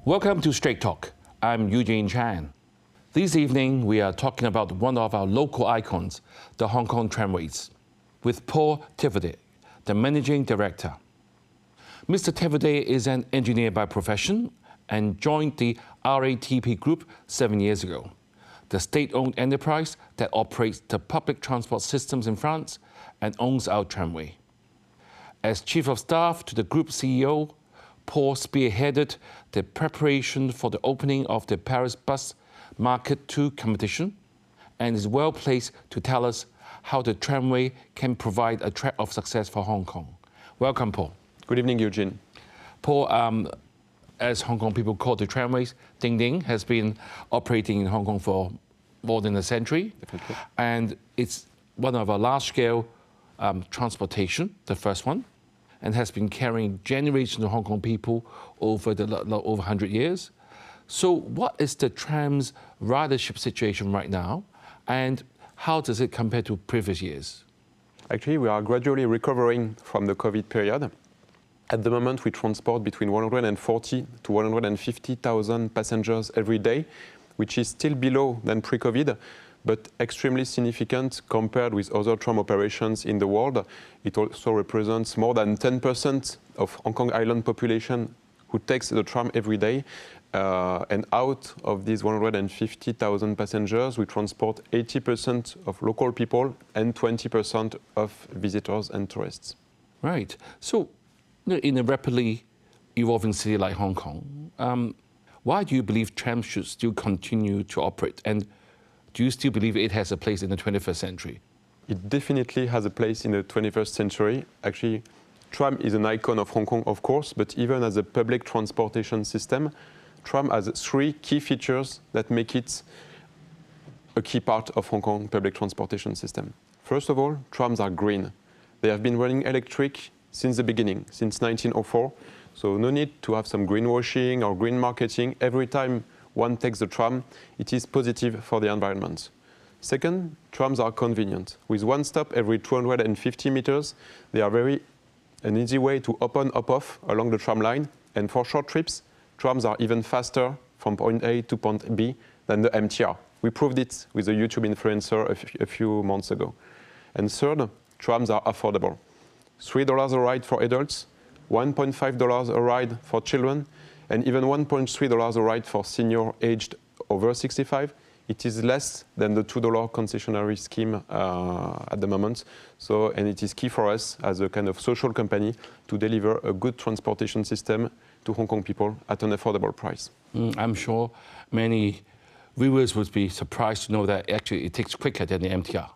Welcome to Straight Talk. I'm Eugene Chan. This evening, we are talking about one of our local icons, the Hong Kong Tramways, with Paul Tirvaudey, the Managing Director. Mr. Tirvaudey is an engineer by profession and joined the RATP Group 7 years ago, the state-owned enterprise that operates the public transport systems in France and owns our tramway. As Chief of Staff to the Group CEO, Paul spearheaded the preparation for the opening of the Paris Bus Market 2 competition and is well placed to tell us how the tramway can provide a track of success for Hong Kong. Welcome, Paul. Good evening, Eugene. Paul, as Hong Kong people call the tramways, Ding Ding has been operating in Hong Kong for more than a century. Definitely. And it's one of our large-scale transportation, the first one, and has been carrying generations of Hong Kong people over 100 years. So what is the Trams ridership situation right now, and how does it compare to previous years? Actually, we are gradually recovering from the COVID period. At the moment, we transport between 140 to 150,000 passengers every day, which is still below than pre-COVID, but extremely significant compared with other tram operations in the world. It also represents more than 10% of Hong Kong Island population who takes the tram every day. And out of these 150,000 passengers, we transport 80% of local people and 20% of visitors and tourists. Right. So, in a rapidly evolving city like Hong Kong, why do you believe trams should still continue to operate? And do you still believe it has a place in the 21st century? It definitely has a place in the 21st century. Actually, tram is an icon of Hong Kong, of course, but even as a public transportation system, tram has 3 key features that make it a key part of Hong Kong public transportation system. First of all, trams are green. They have been running electric since the beginning, since 1904. So no need to have some greenwashing or green marketing. Every time one takes the tram, it is positive for the environment. Second, trams are convenient. With one stop every 250 meters, they are an easy way to open up off along the tram line. And for short trips, trams are even faster from point A to point B than the MTR. We proved it with a YouTube influencer a few months ago. And third, trams are affordable. $3 a ride for adults, $1.5 a ride for children, and even $1.3 a ride for senior aged over 65. It is less than the $2 concessionary scheme at the moment. And it is key for us as a kind of social company to deliver a good transportation system to Hong Kong people at an affordable price. I'm sure many viewers would be surprised to know that actually it takes quicker than the MTR.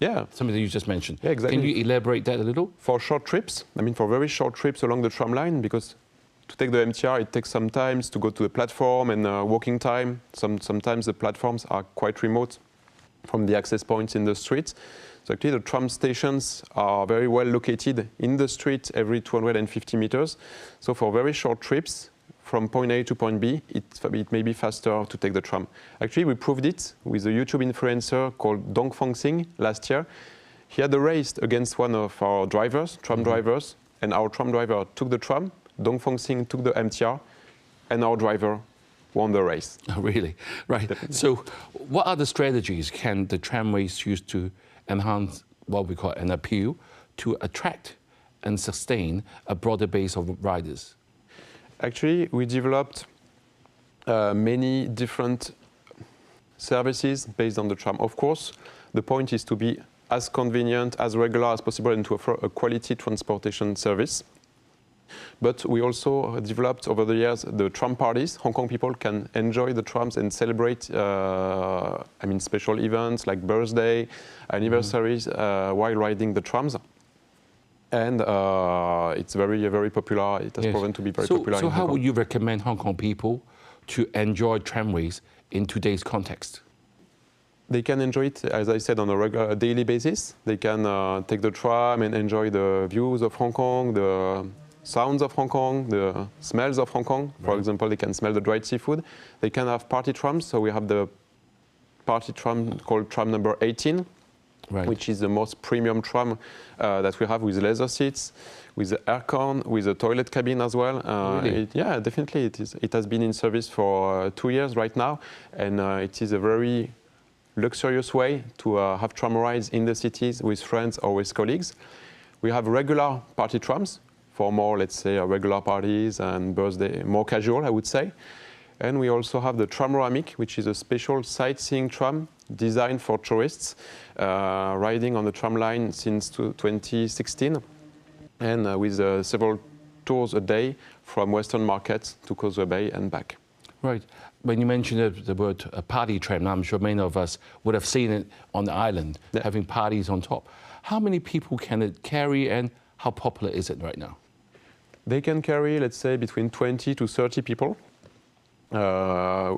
Yeah. Something that you just mentioned. Yeah, exactly. Can you elaborate that a little? For short trips, for very short trips along the tram line, because to take the MTR, it takes some time to go to the platform and walking time. Sometimes the platforms are quite remote from the access points in the streets. So actually the tram stations are very well located in the street every 250 meters. So for very short trips, from point A to point B, it may be faster to take the tram. Actually, we proved it with a YouTube influencer called Dong Fong Sing last year. He had a race against one of our drivers, tram drivers, and our tram driver took the tram, Dong Fong Sing took the MTR, and our driver won the race. Oh, really? Right. Definitely. So what other strategies can the tramways use to enhance what we call an appeal to attract and sustain a broader base of riders? Actually, we developed many different services based on the tram. Of course, the point is to be as convenient, as regular as possible, and to offer a quality transportation service. But we also developed over the years the tram parties. Hong Kong people can enjoy the trams and celebrate special events like birthday, anniversaries while riding the trams. And it's very popular. It has proven to be very popular. So how would you recommend Hong Kong people to enjoy tramways in today's context? They can enjoy it, as I said, on a daily basis. They can take the tram and enjoy the views of Hong Kong, the sounds of Hong Kong, the smells of Hong Kong. For example, they can smell the dried seafood. They can have party trams. So we have the party tram called tram number 18. right. which is the most premium tram that we have, with leather seats, with the aircon, with a toilet cabin as well. Really? Yeah, definitely it is. It has been in service for 2 years right now, and it is a very luxurious way to have tram rides in the cities with friends or with colleagues. We have regular party trams for more, let's say, regular parties and birthday, more casual, I would say. And we also have the Tramoramic, which is a special sightseeing tram designed for tourists, riding on the tram line since 2016, and with several tours a day from Western Market to Causeway Bay and back. Right. When you mentioned the word party tram, I'm sure many of us would have seen it on the island, Yeah. having parties on top. How many people can it carry, and how popular is it right now? They can carry, let's say, between 20 to 30 people,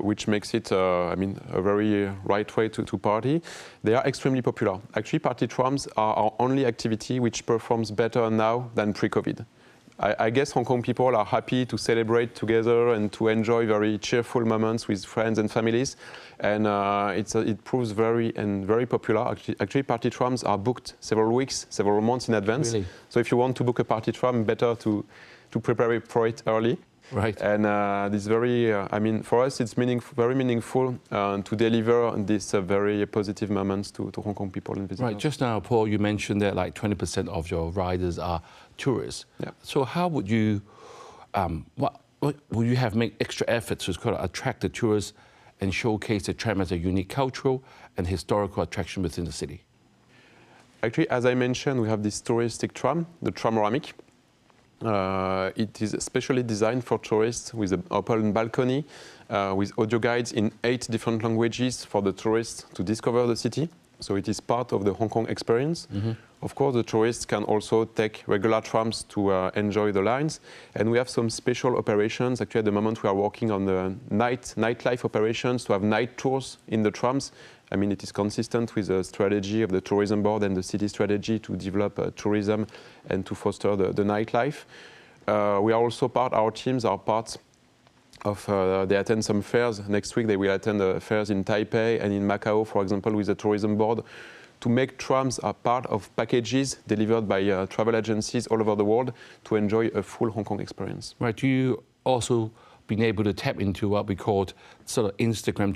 which makes it, I mean, a very right way to party. They are extremely popular. Actually, party trams are our only activity which performs better now than pre-COVID. I guess Hong Kong people are happy to celebrate together and to enjoy very cheerful moments with friends and families, and it proves very popular. Actually, party trams are booked several weeks, several months in advance. Really? So if you want to book a party tram, better to prepare for it early. Right. And this very, I mean, for us, it's very meaningful to deliver this very positive moments to Hong Kong people and visitors. Right. Just now, Paul, you mentioned that like 20% of your riders are tourists. Yeah. So how would you, what would you have make extra efforts to kind of attract the tourists and showcase the tram as a unique cultural and historical attraction within the city? Actually, as I mentioned, we have this touristic tram, the Tramoramic. It is specially designed for tourists with an open balcony, with audio guides in 8 different languages for the tourists to discover the city. So it is part of the Hong Kong experience. Mm-hmm. Of course, the tourists can also take regular trams to enjoy the lines. And we have some special operations. Actually, at the moment, we are working on the nightlife operations to have night tours in the trams. I mean, it is consistent with the strategy of the tourism board and the city strategy to develop tourism and to foster the nightlife. We are also our teams are part of, they attend some fairs. Next week, they will attend fairs in Taipei and in Macau, for example, with the tourism board, to make trams a part of packages delivered by travel agencies all over the world to enjoy a full Hong Kong experience. Right. Do you also been able to tap into what we called sort of Instagram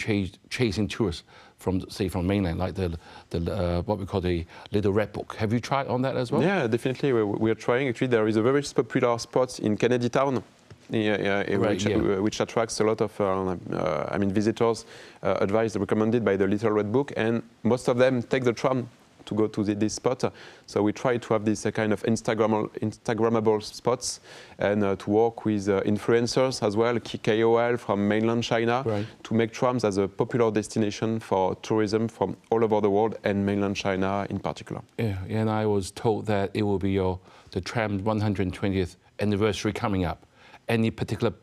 chasing tourists from, say, from mainland, like the what we call the Little Red Book? Have you tried on that as well? Yeah, definitely. We are trying. Actually, there is a very popular spot in Kennedy Town, which attracts a lot of I mean, visitors, recommended by the Little Red Book, and most of them take the tram to go to this spot. So we try to have this kind of Instagrammable spots, and to work with influencers as well, KOL from mainland China, right, to make trams as a popular destination for tourism from all over the world, and mainland China in particular. Yeah, and I was told that it will be the Tram 120th anniversary coming up. Any particular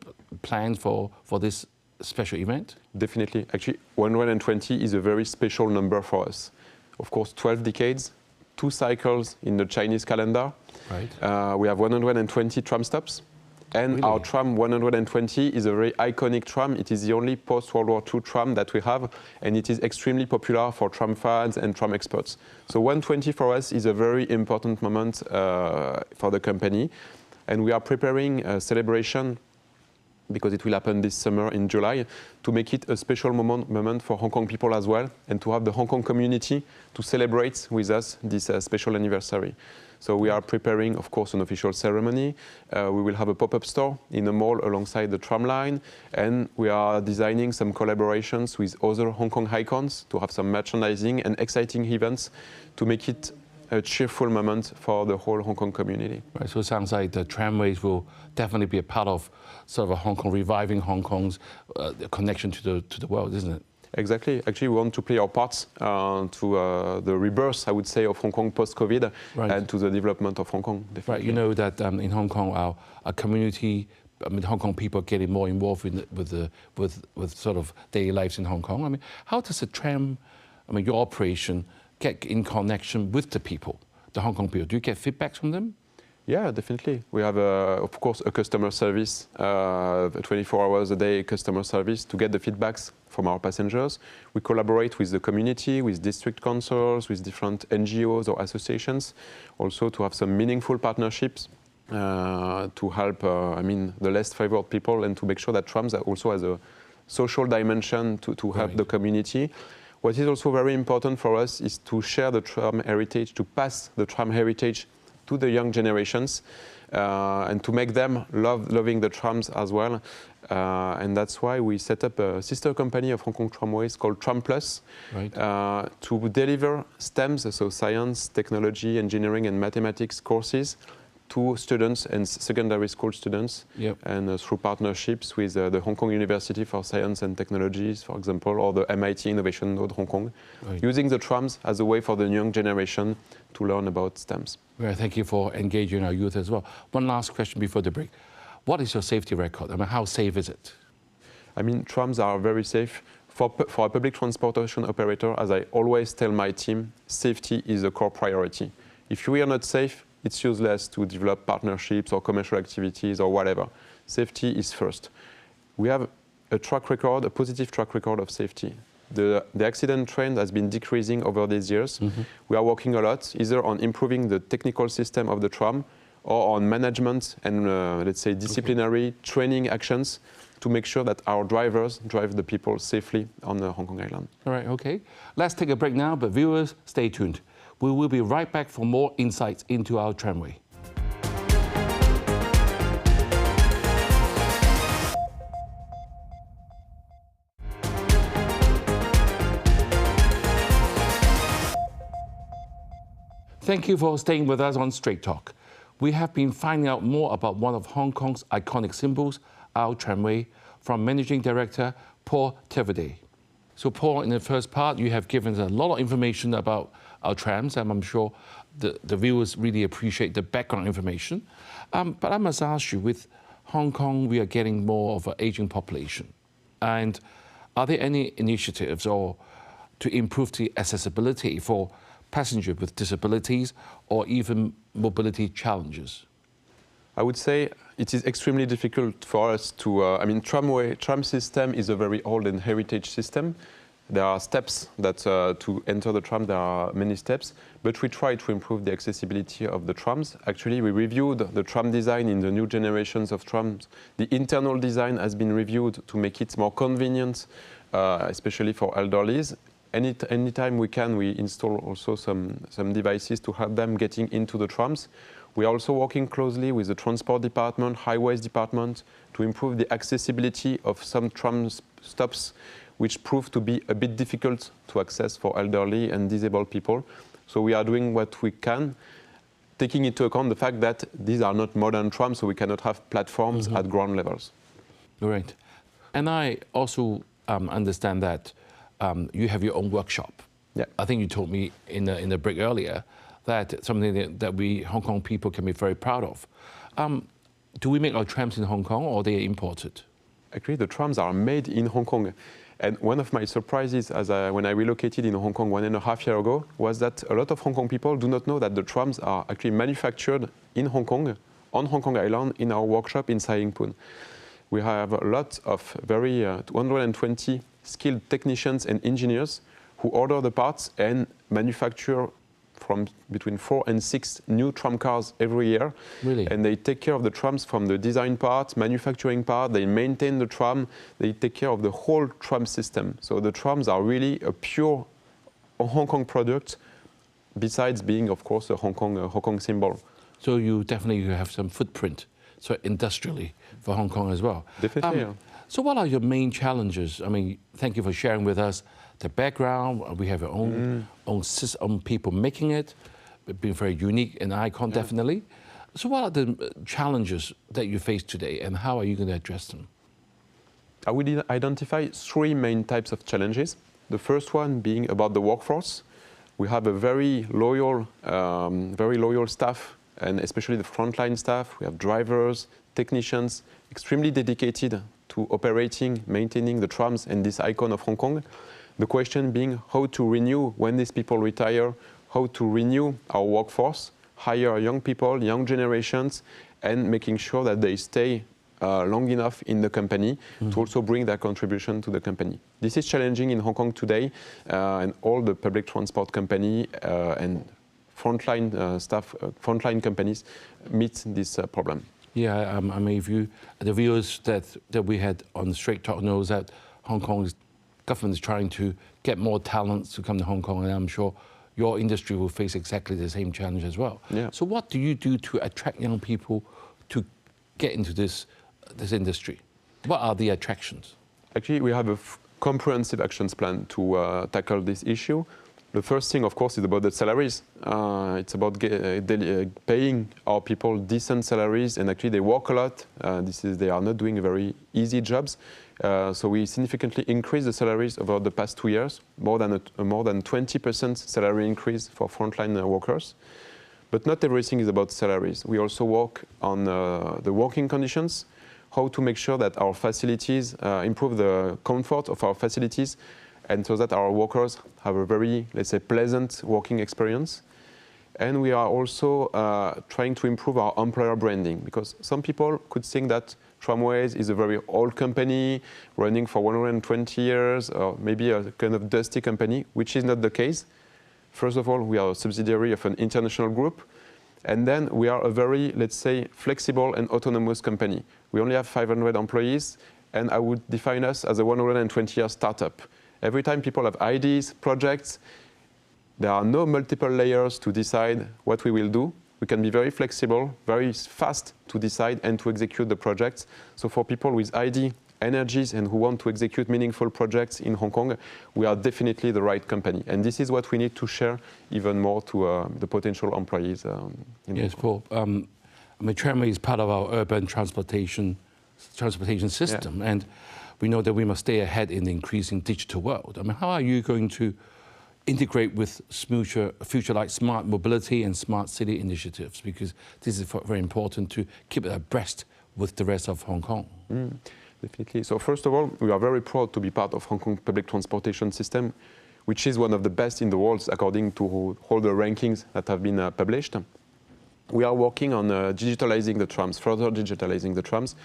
plans for this special event? Definitely. Actually, 120 is a very special number for us. Of course, 12 decades, 2 cycles in the Chinese calendar. Right. We have 120 tram stops. And really, our tram 120 is a very iconic tram. It is the only post-World War II tram that we have, and it is extremely popular for tram fans and tram experts. So 120 for us is a very important moment for the company. And we are preparing a celebration, because it will happen this summer in July, to make it a special moment for Hong Kong people as well, and to have the Hong Kong community to celebrate with us this special anniversary. So we are preparing, of course, an official ceremony. We will have a pop-up store in a mall alongside the tram line, and we are designing some collaborations with other Hong Kong icons to have some merchandising and exciting events to make it a cheerful moment for the whole Hong Kong community. Right, so it sounds like the tramways will definitely be a part of sort of a Hong Kong, reviving Hong Kong's connection to the world, isn't it? Exactly. Actually, we want to play our parts to the rebirth, I would say, of Hong Kong post-COVID, right, and to the development of Hong Kong. Definitely. Right. You know that in Hong Kong, our community, I mean, Hong Kong people are getting more involved with sort of daily lives in Hong Kong. I mean, how does the tram, I mean, your operation, get in connection with the people, the Hong Kong people? Do you get feedback from them? Yeah, definitely. We have, of course, a customer service, 24 hours a day customer service to get the feedbacks from our passengers. We collaborate with the community, with district councils, with different NGOs or associations, also to have some meaningful partnerships to help, the less favored people, and to make sure that Trams also has a social dimension to help the community. What is also very important for us is to share the tram heritage, to pass the tram heritage to the young generations, and to make them loving the trams as well. And that's why we set up a sister company of Hong Kong Tramways called Tram Plus, to deliver STEMs, so science, technology, engineering and mathematics courses to students and secondary school students, and through partnerships with the Hong Kong University for Science and Technologies, for example, or the MIT Innovation Node Hong Kong, using the trams as a way for the young generation to learn about STEMs. Well, thank you for engaging our youth as well. One last question before the break. What is your safety record? I mean, how safe is it? I mean, trams are very safe. For a public transportation operator, as I always tell my team, safety is a core priority. If we are not safe, it's useless to develop partnerships or commercial activities or whatever. Safety is first. We have a track record, a positive track record of safety. The accident trend has been decreasing over these years. We are working a lot, either on improving the technical system of the tram or on management and, let's say, disciplinary training actions to make sure that our drivers drive the people safely on the Hong Kong Island. All right, okay. Let's take a break now, but viewers, stay tuned. We will be right back for more insights into our tramway. Thank you for staying with us on Straight Talk. We have been finding out more about one of Hong Kong's iconic symbols, our tramway, from Managing Director Paul Tirvaudey. So Paul, in the first part, you have given us a lot of information about our trams, and I'm sure the viewers really appreciate the background information. But I must ask you, with Hong Kong, we are getting more of an aging population. And are there any initiatives or to improve the accessibility for passengers with disabilities or even mobility challenges? I would say it is extremely difficult for us to, tram system is a very old and heritage system. There are steps that to enter the tram, there are many steps, but we try to improve the accessibility of the trams. Actually, we reviewed the tram design in the new generations of trams. The internal design has been reviewed to make it more convenient, especially for elderlies. Anytime we can, we install also some devices to help them getting into the trams. We are also working closely with the Transport Department, Highways Department, to improve the accessibility of some tram stops, which prove to be a bit difficult to access for elderly and disabled people. So we are doing what we can, taking into account the fact that these are not modern trams, so we cannot have platforms at ground levels. Right. And I also understand that you have your own workshop. Yeah. I think you told me in the break earlier that something that we Hong Kong people can be very proud of. Do we make our trams in Hong Kong, or are they imported? Actually, the trams are made in Hong Kong. And one of my surprises when I relocated in Hong Kong 1.5 years ago was that a lot of Hong Kong people do not know that the trams are actually manufactured in Hong Kong, on Hong Kong Island, in our workshop in Sai Ying Pun. We have a lot of 120 skilled technicians and engineers who order the parts and manufacture from between 4 and 6 new tram cars every year. Really? And they take care of the trams from the design part, manufacturing part, they maintain the tram, they take care of the whole tram system. So the trams are really a pure Hong Kong product, besides being, of course, a Hong Kong symbol. So you definitely have some footprint, so industrially, for Hong Kong as well. Definitely, yeah. So what are your main challenges? I mean, thank you for sharing with us the background. We have our own people making it. It's been very unique and icon, definitely. So what are the challenges that you face today, and how are you going to address them? I would identify 3 main types of challenges. The first one being about the workforce. We have a very loyal staff, and especially the frontline staff. We have drivers, technicians, extremely dedicated to operating, maintaining the trams and this icon of Hong Kong. The question being how to renew when these people retire, how to renew our workforce hire young people, young generations, and making sure that they stay long enough in the company to also bring their contribution to the company. This is challenging in Hong Kong today, and all the public transport company and frontline staff, frontline companies meet this problem. Yeah, I mean, if you, the viewers that we had on Straight Talk knows that Hong Kong's government is trying to get more talents to come to Hong Kong, and I'm sure your industry will face exactly the same challenge as well. Yeah. So what do you do to attract young people to get into this industry? What are the attractions? Actually, we have a comprehensive actions plan to tackle this issue. The first thing, of course, is about the salaries. It's about paying our people decent salaries, and actually they work a lot. They are not doing very easy jobs. So we significantly increased the salaries over the past 2 years, more than 20% salary increase for frontline workers. But not everything is about salaries. We also work on the working conditions, how to make sure that our facilities improve the comfort of our facilities, and so that our workers have a very, let's say, pleasant working experience. And we are also trying to improve our employer branding, because some people could think that Tramways is a very old company running for 120 years, or maybe a kind of dusty company, which is not the case. First of all, we are a subsidiary of an international group. And then we are a very, let's say, flexible and autonomous company. We only have 500 employees, and I would define us as a 120-year startup. Every time people have ideas, projects, there are no multiple layers to decide what we will do. We can be very flexible, very fast to decide and to execute the projects. So for people with ideas, energies, and who want to execute meaningful projects in Hong Kong, we are definitely the right company. And this is what we need to share even more to the potential employees. Yes, Paul. I mean, Tramway is part of our urban transportation system, and we know that we must stay ahead in the increasing digital world. I mean, how are you going to integrate with future like smart mobility and smart city initiatives? Because this is very important to keep it abreast with the rest of Hong Kong. Definitely. So first of all, we are very proud to be part of Hong Kong public transportation system, which is one of the best in the world according to all the rankings that have been published. We are working on digitalizing the trams, further digitalizing the trams,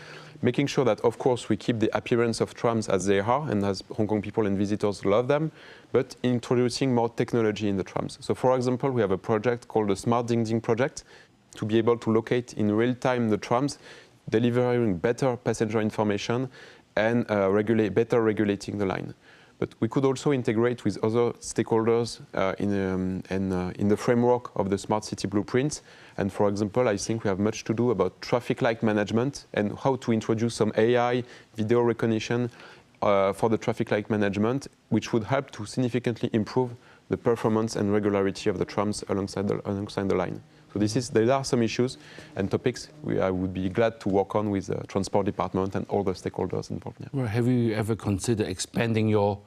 making sure that, of course, we keep the appearance of trams as they are and as Hong Kong people and visitors love them, but introducing more technology in the trams. So, for example, we have a project called the Smart Ding Ding project to be able to locate in real time the trams, delivering better passenger information and better regulating the line. But we could also integrate with other stakeholders in the framework of the Smart City Blueprint. And for example, I think we have much to do about traffic light management and how to introduce some AI video recognition for the traffic light management, which would help to significantly improve the performance and regularity of the trams alongside the line. So there are some issues and topics I would be glad to work on with the Transport Department and all the stakeholders involved. Yeah. Well, have you ever considered expanding your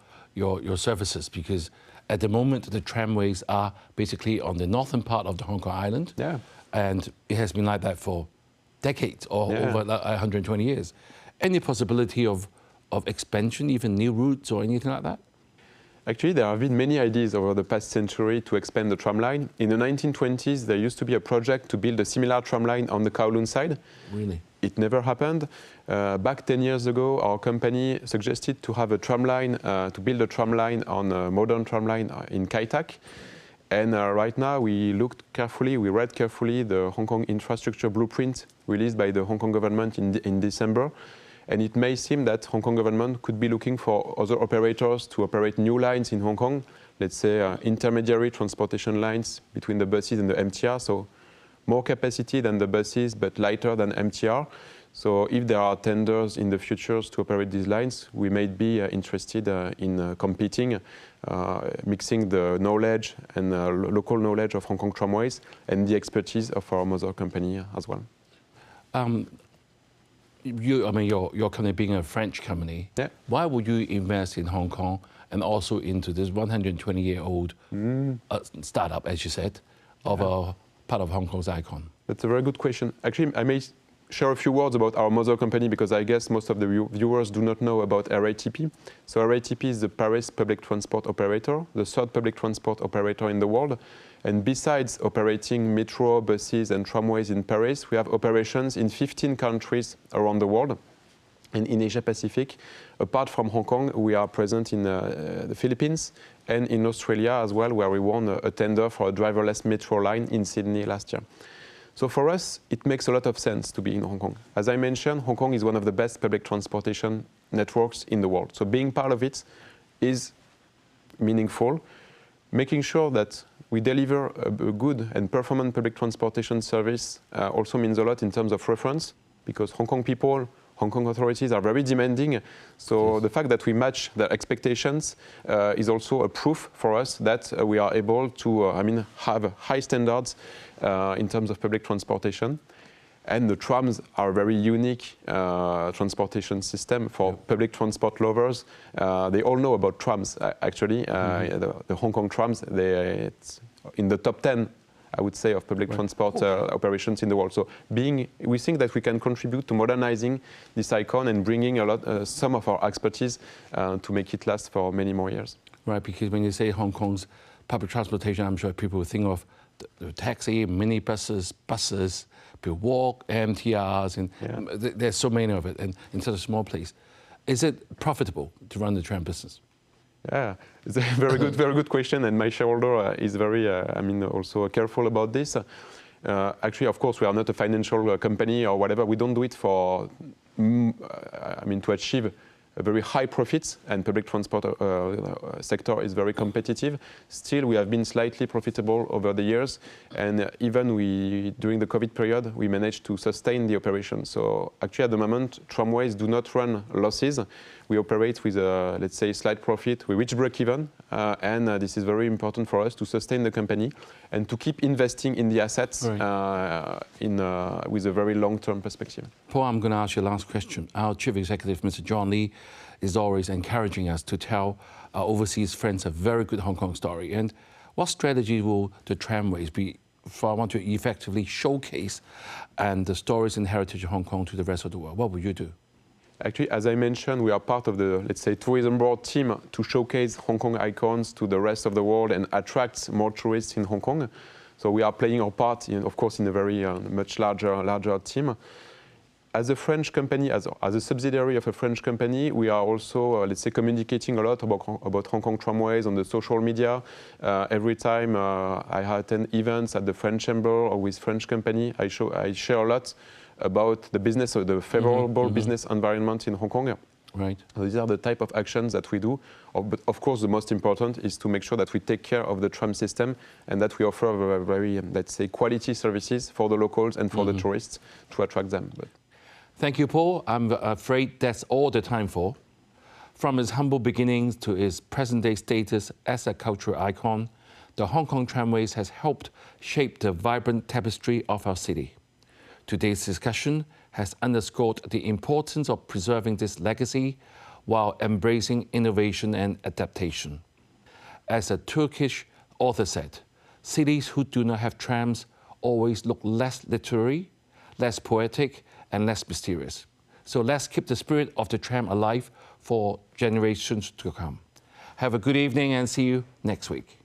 services? Because at the moment, the tramways are basically on the northern part of the Hong Kong island. Yeah. And it has been like that for decades or over 120 years. Any possibility of expansion, even new routes or anything like that? Actually, there have been many ideas over the past century to expand the tram line. In the 1920s, there used to be a project to build a similar tram line on the Kowloon side. Really? It never happened. Back 10 years ago, our company suggested to have a tram line, to build a tram line on a modern tram line in Kai Tak. And right now, we read carefully the Hong Kong infrastructure blueprint released by the Hong Kong government in December. And it may seem that Hong Kong government could be looking for other operators to operate new lines in Hong Kong, let's say intermediary transportation lines between the buses and the MTR. So more capacity than the buses, but lighter than MTR. So if there are tenders in the future to operate these lines, we may be interested in competing, mixing the knowledge and local knowledge of Hong Kong Tramways and the expertise of our mother company as well. Your company being a French company, why would you invest in Hong Kong and also into this 120-year-old startup, as you said, of a part of Hong Kong's icon? That's a very good question. Actually, I may share a few words about our mother company because I guess most of the viewers do not know about RATP. So RATP is the Paris public transport operator, the third public transport operator in the world. And besides operating metro, buses and tramways in Paris, we have operations in 15 countries around the world. And in Asia Pacific, apart from Hong Kong, we are present in the Philippines and in Australia as well, where we won a tender for a driverless metro line in Sydney last year. So for us, it makes a lot of sense to be in Hong Kong. As I mentioned, Hong Kong is one of the best public transportation networks in the world. So being part of it is meaningful. Making sure that we deliver a good and performant public transportation service also means a lot in terms of reference, because Hong Kong people, Hong Kong authorities are very demanding. So the fact that we match their expectations is also a proof for us that we are able to have high standards in terms of public transportation. And the trams are a very unique transportation system for public transport lovers. They all know about trams, actually. The Hong Kong trams, it's in the top 10, I would say, of public transport operations in the world. So we think that we can contribute to modernizing this icon and bringing some of our expertise to make it last for many more years. Right, because when you say Hong Kong's public transportation, I'm sure people will think of the taxi, minibuses, buses, people walk, MTRs, and there's so many of it, and in such a small place. Is it profitable to run the tram business? Yeah, it's a very good question, and my shareholder is very, also careful about this. Actually, of course, we are not a financial company or whatever. We don't do it for, to achieve a very high profits, and public transport sector is very competitive. Still, we have been slightly profitable over the years, and even during the COVID period, we managed to sustain the operation. So actually, at the moment, tramways do not run losses. We operate with a, let's say, slight profit. We reach break-even, and this is very important for us to sustain the company and to keep investing in the assets with a very long-term perspective. Paul, I'm going to ask you a last question. Our Chief Executive, Mr. John Lee, is always encouraging us to tell our overseas friends a very good Hong Kong story. And what strategy will the tramways be if I want to effectively showcase and the stories and heritage of Hong Kong to the rest of the world? What will you do? Actually, as I mentioned, we are part of the, let's say, tourism board team to showcase Hong Kong icons to the rest of the world and attract more tourists in Hong Kong. So we are playing our part, of course, in a very much larger team. As a French company, as a subsidiary of a French company, we are also, let's say, communicating a lot about Hong Kong Tramways on the social media. Every time I attend events at the French Chamber or with French company, I share a lot about the business or the favorable business environment in Hong Kong. Right. So these are the type of actions that we do. But of course, the most important is to make sure that we take care of the tram system and that we offer very, let's say, quality services for the locals and for the tourists to attract them. Thank you, Paul. I'm afraid that's all the time for. From its humble beginnings to its present-day status as a cultural icon, the Hong Kong Tramways has helped shape the vibrant tapestry of our city. Today's discussion has underscored the importance of preserving this legacy while embracing innovation and adaptation. As a Turkish author said, cities who do not have trams always look less literary, less poetic, and less mysterious. So let's keep the spirit of the tram alive for generations to come. Have a good evening and see you next week.